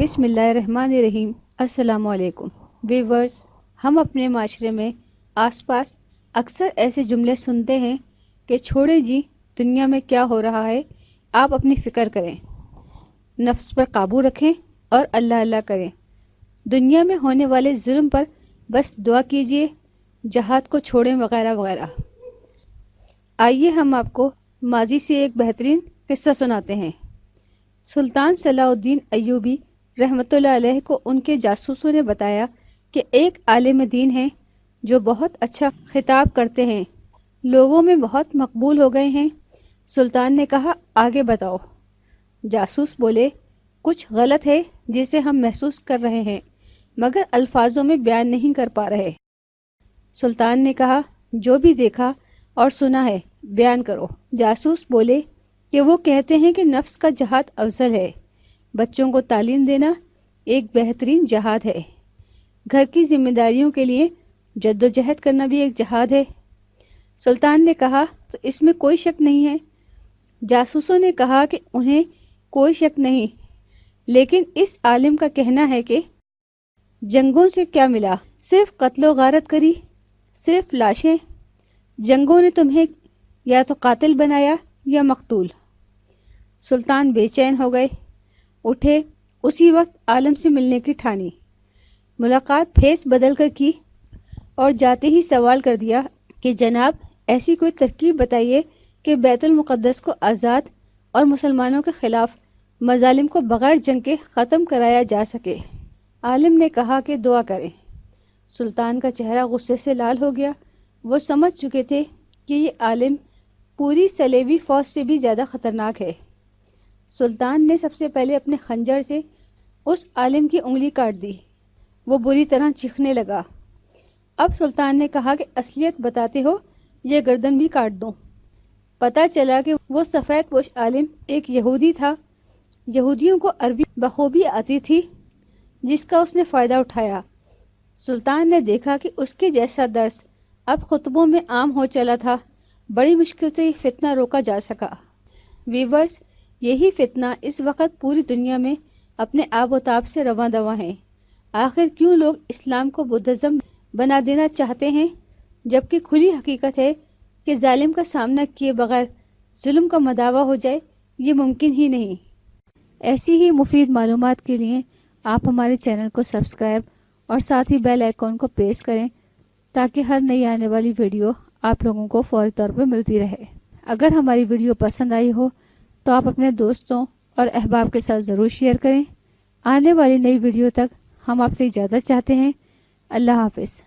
بسم اللہ الرحمن الرحیم۔ السلام علیکم ویورز، ہم اپنے معاشرے میں آس پاس اکثر ایسے جملے سنتے ہیں کہ چھوڑے جی دنیا میں کیا ہو رہا ہے، آپ اپنی فکر کریں، نفس پر قابو رکھیں اور اللہ اللہ کریں، دنیا میں ہونے والے ظلم پر بس دعا کیجیے، جہاد کو چھوڑیں وغیرہ وغیرہ۔ آئیے ہم آپ کو ماضی سے ایک بہترین قصہ سناتے ہیں۔ سلطان صلاح الدین ایوبی رحمۃ اللہ علیہ کو ان کے جاسوسوں نے بتایا کہ ایک عالم دین ہے جو بہت اچھا خطاب کرتے ہیں، لوگوں میں بہت مقبول ہو گئے ہیں۔ سلطان نے کہا آگے بتاؤ۔ جاسوس بولے کچھ غلط ہے جسے ہم محسوس کر رہے ہیں مگر الفاظوں میں بیان نہیں کر پا رہے۔ سلطان نے کہا جو بھی دیکھا اور سنا ہے بیان کرو۔ جاسوس بولے کہ وہ کہتے ہیں کہ نفس کا جہاد افضل ہے، بچوں کو تعلیم دینا ایک بہترین جہاد ہے، گھر کی ذمہ داریوں کے لیے جد و جہد کرنا بھی ایک جہاد ہے۔ سلطان نے کہا تو اس میں کوئی شک نہیں ہے۔ جاسوسوں نے کہا کہ انہیں کوئی شک نہیں، لیکن اس عالم کا کہنا ہے کہ جنگوں سے کیا ملا، صرف قتل و غارت کری، صرف لاشیں۔ جنگوں نے تمہیں یا تو قاتل بنایا یا مقتول۔ سلطان بے چین ہو گئے، اٹھے، اسی وقت عالم سے ملنے کی ٹھانی، ملاقات پھیس بدل کر کی اور جاتے ہی سوال کر دیا کہ جناب ایسی کوئی ترکیب بتائیے کہ بیت المقدس کو آزاد اور مسلمانوں کے خلاف مظالم کو بغیر جنگ کے ختم کرایا جا سکے۔ عالم نے کہا کہ دعا کریں۔ سلطان کا چہرہ غصے سے لال ہو گیا، وہ سمجھ چکے تھے کہ یہ عالم پوری صلیبی فوج سے بھی زیادہ خطرناک ہے۔ سلطان نے سب سے پہلے اپنے خنجر سے اس عالم کی انگلی کاٹ دی، وہ بری طرح چیخنے لگا۔ اب سلطان نے کہا کہ اصلیت بتاتے ہو یہ گردن بھی کاٹ دوں۔ پتہ چلا کہ وہ سفید پوش عالم ایک یہودی تھا، یہودیوں کو عربی بخوبی آتی تھی جس کا اس نے فائدہ اٹھایا۔ سلطان نے دیکھا کہ اس کے جیسا درس اب خطبوں میں عام ہو چلا تھا، بڑی مشکل سے یہ فتنہ روکا جا سکا۔ ویورز، یہی فتنہ اس وقت پوری دنیا میں اپنے آب و تاب سے رواں دواں ہے۔ آخر کیوں لوگ اسلام کو بدھزم بنا دینا چاہتے ہیں جبکہ کھلی حقیقت ہے کہ ظالم کا سامنا کیے بغیر ظلم کا مداوع ہو جائے یہ ممکن ہی نہیں۔ ایسی ہی مفید معلومات کے لیے آپ ہمارے چینل کو سبسکرائب اور ساتھ ہی بیل آئیکن کو پریس کریں تاکہ ہر نئی آنے والی ویڈیو آپ لوگوں کو فوری طور پر ملتی رہے۔ اگر ہماری ویڈیو پسند آئی ہو تو آپ اپنے دوستوں اور احباب کے ساتھ ضرور شیئر کریں۔ آنے والی نئی ویڈیو تک ہم آپ سے اجازت چاہتے ہیں۔ اللہ حافظ۔